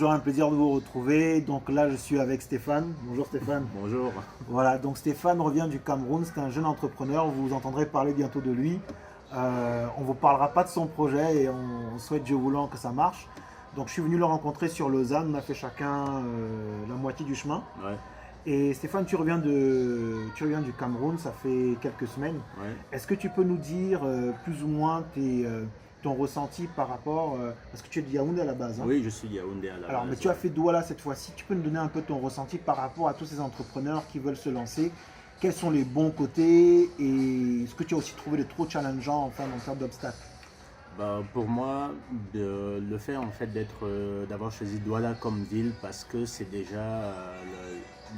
toujours un plaisir de vous retrouver. Donc là, je suis avec Stéphane. Bonjour Stéphane. Bonjour. Voilà, donc Stéphane revient du Cameroun. C'est un jeune entrepreneur. Vous entendrez parler bientôt de lui. On ne vous parlera pas de son projet et on souhaite, Dieu voulant, que ça marche. Donc je suis venu le rencontrer sur Lausanne. On a fait chacun la moitié du chemin. Ouais, Et Stéphane, tu reviens du Cameroun, ça fait quelques semaines. ouais. Est-ce que tu peux nous dire plus ou moins ton ressenti par rapport, parce que tu es de Yaoundé à la base, hein? Oui, je suis Yaoundé à la Alors, mais base. tu as fait Douala cette fois-ci. Tu peux nous donner un peu ton ressenti par rapport à tous ces entrepreneurs qui veulent se lancer. Quels sont les bons côtés et est-ce que tu as aussi trouvé les trop challengeants enfin, en termes d'obstacles? Bah, pour moi, le fait en fait d'avoir choisi Douala comme ville parce que c'est déjà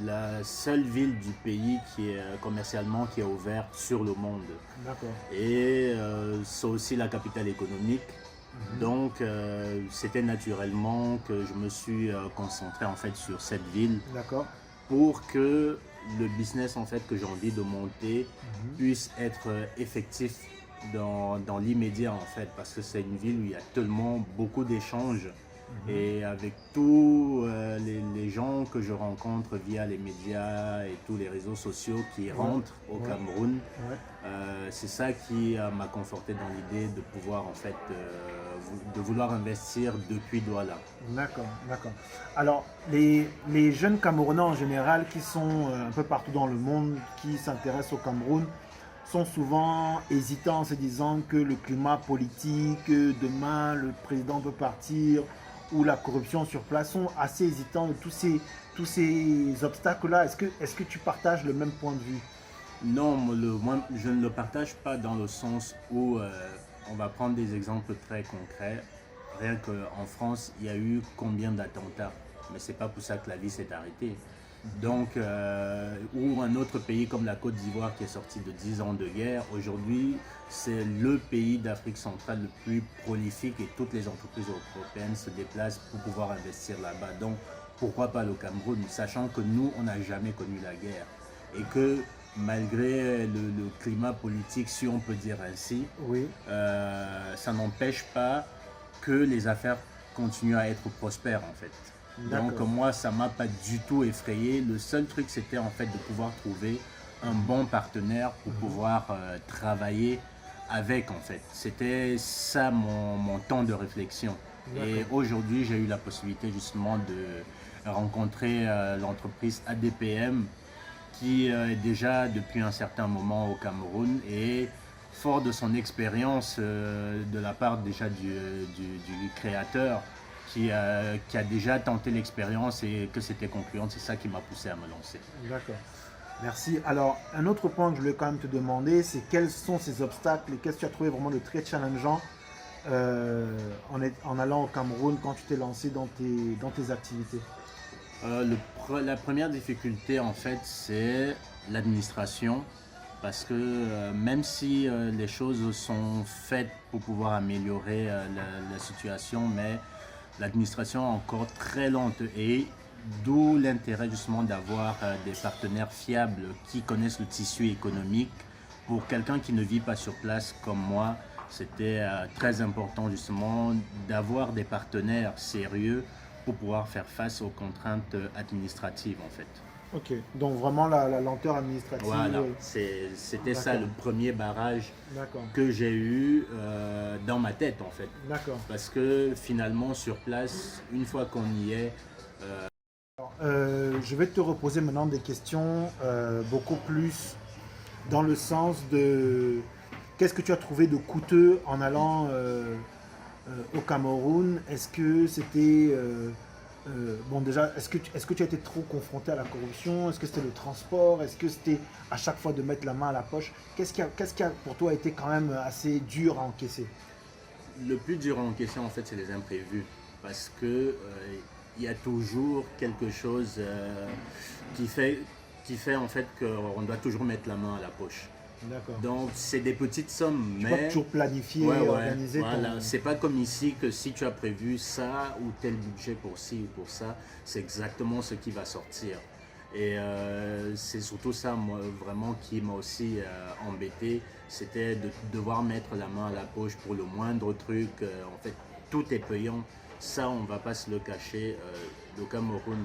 la seule ville du pays qui est commercialement qui est ouverte sur le monde. D'accord. Et c'est aussi la capitale économique. Mhm. Donc c'était naturellement que je me suis concentré en fait sur cette ville D'accord. pour que le business en fait que j'ai envie de monter Mhm. puisse être effectif dans l'immédiat en fait parce que c'est une ville où il y a tellement beaucoup d'échanges Mhm. et avec tous les gens que je rencontre via les médias et tous les réseaux sociaux qui Ouais. rentrent au Ouais. Cameroun, Ouais. c'est ça qui m'a conforté dans l'idée de pouvoir en fait de vouloir investir depuis Douala. D'accord, d'accord. Alors, les jeunes Camerounais en général qui sont un peu partout dans le monde, qui s'intéressent au Cameroun, sont souvent hésitants en se disant que le climat politique, demain le président peut partir, ou la corruption sur place, sont assez hésitants de tous ces obstacles-là. Est-ce que tu partages le même point de vue? Non, moi, je ne le partage pas dans le sens où on va prendre des exemples très concrets. Rien qu'en France, il y a eu combien d'attentats, mais c'est pas pour ça que la vie s'est arrêtée. Donc, ou un autre pays comme la Côte d'Ivoire qui est sorti de 10 ans de guerre, aujourd'hui, c'est le pays d'Afrique centrale le plus prolifique et toutes les entreprises européennes se déplacent pour pouvoir investir là-bas. Donc, pourquoi pas le Cameroun, sachant que nous, on n'a jamais connu la guerre et que malgré le climat politique, si on peut dire ainsi, Oui, ça n'empêche pas que les affaires continuent à être prospères en fait. Donc d'accord. moi, ça m'a pas du tout effrayé. Le seul truc, c'était en fait de pouvoir trouver un bon partenaire pour pouvoir travailler avec en fait. C'était ça mon temps de réflexion. Et D'accord. aujourd'hui, j'ai eu la possibilité justement de rencontrer l'entreprise ADPM qui est déjà depuis un certain moment au Cameroun et fort de son expérience de la part déjà du créateur qui a déjà tenté l'expérience et que c'était concluant, c'est ça qui m'a poussé à me lancer. D'accord. Merci. Alors, un autre point que je voulais quand même te demander, c'est quels sont ces obstacles et qu'est-ce que tu as trouvé vraiment de très challengeant en allant au Cameroun quand tu t'es lancé dans tes activités? La première difficulté en fait c'est l'administration parce que même si les choses sont faites pour pouvoir améliorer la situation, mais l'administration est encore très lente et d'où l'intérêt justement d'avoir des partenaires fiables qui connaissent le tissu économique. Pour quelqu'un qui ne vit pas sur place comme moi, c'était très important justement d'avoir des partenaires sérieux pour pouvoir faire face aux contraintes administratives en fait. Ok. Donc vraiment la lenteur administrative. Voilà, c'était ça D'accord. le premier barrage D'accord. que j'ai eu dans ma tête en fait. D'accord. Parce que finalement sur place, une fois qu'on y est, Je vais te reposer maintenant des questions beaucoup plus dans le sens de qu'est-ce que tu as trouvé de coûteux en allant au Cameroun? Est-ce que c'était bon déjà, est-ce que tu as été trop confronté à la corruption? Est-ce que c'était le transport? Est-ce que c'était à chaque fois de mettre la main à la poche? Qu'est-ce qui a pour toi été quand même assez dur à encaisser? le plus dur à encaisser en fait c'est les imprévus. Parce que il y a toujours quelque chose qui fait, qui fait en fait qu'on doit toujours mettre la main à la poche. D'accord. Donc c'est des petites sommes, Tu peux mais toujours planifier, ouais, ouais, organiser voilà. ton... C'est pas comme ici que si tu as prévu ça ou tel budget pour ci ou pour ça, c'est exactement ce qui va sortir. Et c'est surtout ça, moi, vraiment, qui m'a aussi embêté. C'était de devoir mettre la main à la poche pour le moindre truc. En fait, tout est payant. Ça, on ne va pas se le cacher. Le Cameroun,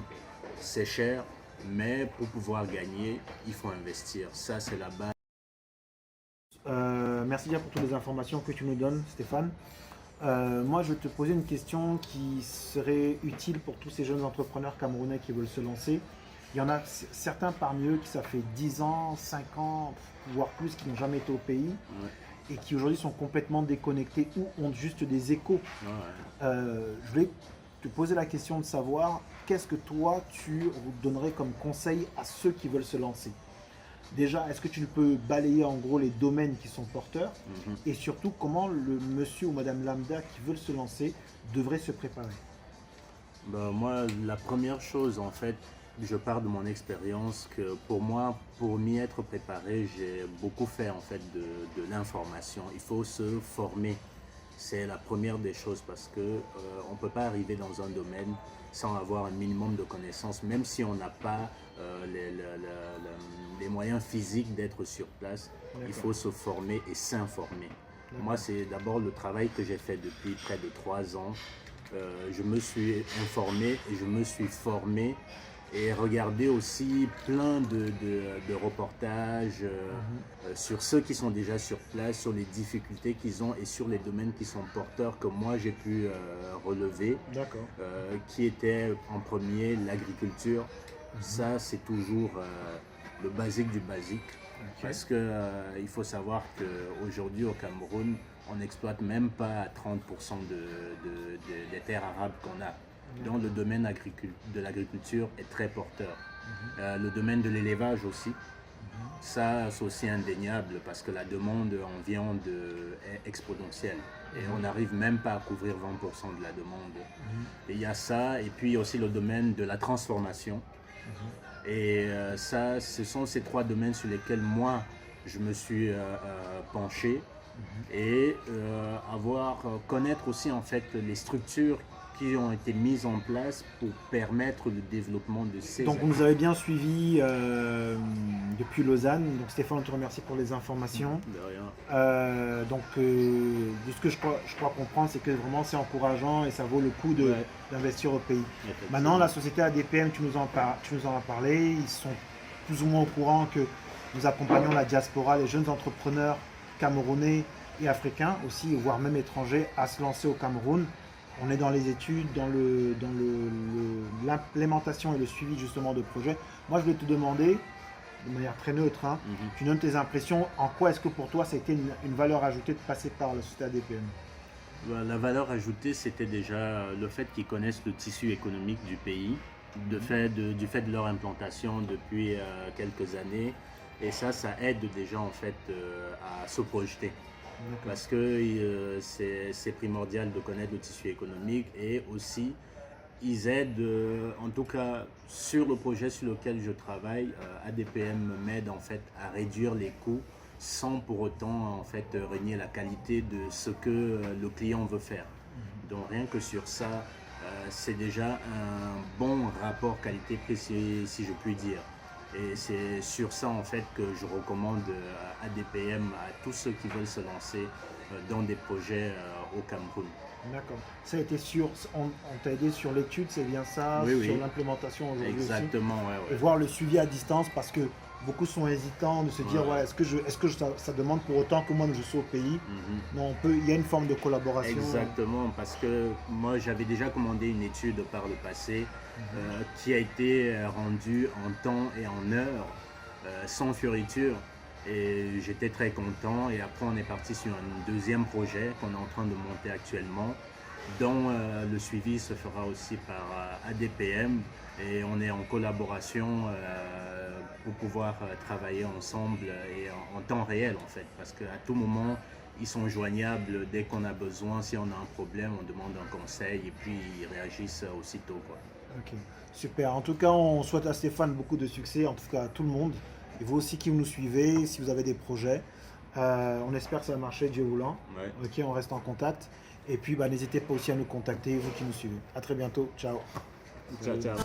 c'est cher, mais pour pouvoir gagner, il faut investir. Ça, c'est la base. Merci bien pour toutes les informations que tu nous donnes, Stéphane. Moi, je vais te poser une question qui serait utile pour tous ces jeunes entrepreneurs camerounais qui veulent se lancer. Il y en a certains parmi eux qui ça fait 10 ans, 5 ans, voire plus, qui n'ont jamais été au pays et qui aujourd'hui sont complètement déconnectés ou ont juste des échos. Je voulais te poser la question de savoir qu'est-ce que toi tu donnerais comme conseil à ceux qui veulent se lancer. Déjà, est-ce que tu peux balayer en gros les domaines qui sont porteurs et surtout comment le monsieur ou madame lambda qui veulent se lancer devrait se préparer? Moi, la première chose, en fait, je pars de mon expérience que pour moi, pour m'y être préparé, j'ai beaucoup fait en fait de l'information. Il faut se former. C'est la première des choses parce que on ne peut pas arriver dans un domaine sans avoir un minimum de connaissances, même si on n'a pas les moyens physiques d'être sur place. Il faut se former et s'informer. Moi, c'est d'abord le travail que j'ai fait depuis près de 3 ans. Je me suis informé et je me suis formé et regardé aussi plein de reportages sur ceux qui sont déjà sur place, sur les difficultés qu'ils ont et sur les domaines qui sont porteurs que moi j'ai pu relever, qui était en premier l'agriculture. Ça, c'est toujours le basique du basique. Parce qu'il faut savoir qu'aujourd'hui au Cameroun, on n'exploite même pas 30% des terres arables qu'on a. Donc le domaine de l'agriculture est très porteur. Le domaine de l'élevage aussi, ça c'est aussi indéniable parce que la demande en viande est exponentielle. Et on n'arrive même pas à couvrir 20% de la demande. Et il y a ça, et puis aussi le domaine de la transformation. Et ça, ce sont ces 3 domaines sur lesquels moi, je me suis penché et connaître aussi en fait les structures qui ont été mises en place pour permettre le développement de ces... Donc vous nous avez bien suivi depuis Lausanne. Donc Stéphane, on te remercie pour les informations. De rien. De ce que je crois comprendre, c'est que vraiment c'est encourageant et ça vaut le coup d'investir au pays. Maintenant, la société ADPM, tu nous en as parlé, ils sont plus ou moins au courant que nous accompagnons la diaspora, les jeunes entrepreneurs camerounais et africains aussi, voire même étrangers, à se lancer au Cameroun. On est dans les études, dans l'implémentation et le suivi justement de projets. Moi, je vais te demander, de manière très neutre, tu donnes tes impressions. En quoi est-ce que pour toi, ça a été une valeur ajoutée de passer par la société ADPM? La valeur ajoutée, c'était déjà le fait qu'ils connaissent le tissu économique du pays, du fait de leur implantation depuis quelques années. Et ça aide déjà en fait à se projeter. Parce que c'est primordial de connaître le tissu économique et aussi ils aident, en tout cas sur le projet sur lequel je travaille, ADPM m'aide en fait à réduire les coûts sans pour autant en fait renier la qualité de ce que le client veut faire. Donc rien que sur ça, c'est déjà un bon rapport qualité-prix si je puis dire. Et c'est sur ça en fait que je recommande ADPM à tous ceux qui veulent se lancer dans des projets au Cameroun. D'accord. Ça a été on t'a aidé sur l'étude, c'est bien ça, sur l'implémentation aujourd'hui. Exactement, aussi. Et voir le suivi à distance parce que beaucoup sont hésitants de se dire est-ce que ça demande pour autant que moi je sois au pays. Non, il y a une forme de collaboration. Exactement, parce que moi j'avais déjà commandé une étude par le passé qui a été rendue en temps et en heure, sans fioriture. Et j'étais très content. Et après, on est parti sur un deuxième projet qu'on est en train de monter actuellement, dont le suivi se fera aussi par ADPM. Et on est en collaboration pour pouvoir travailler ensemble et en temps réel en fait. Parce qu'à tout moment, ils sont joignables dès qu'on a besoin. Si on a un problème, on demande un conseil et puis ils réagissent aussitôt, quoi. Ok, super. En tout cas, on souhaite à Stéphane beaucoup de succès, en tout cas à tout le monde. Et vous aussi qui nous suivez, si vous avez des projets, on espère que ça va marcher, Dieu voulant. Ok, on reste en contact. Et puis, n'hésitez pas aussi à nous contacter, vous qui nous suivez. À très bientôt. Ciao. Ciao, ciao.